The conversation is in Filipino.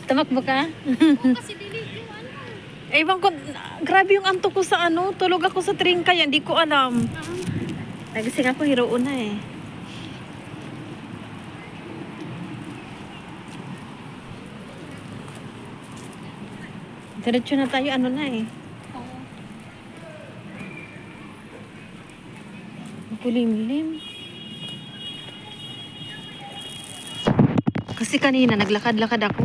Tamakbo ka? Oo, kasi dili yung ano. Ewan ko, grabe yung antok ko sa ano. Tulog ako sa train kaya, hindi ko alam. Nagising ako, hiroon na eh. Diretso na tayo, ano na eh. Oo. Kulimlim. Kasi kanina naglakad-lakad ako.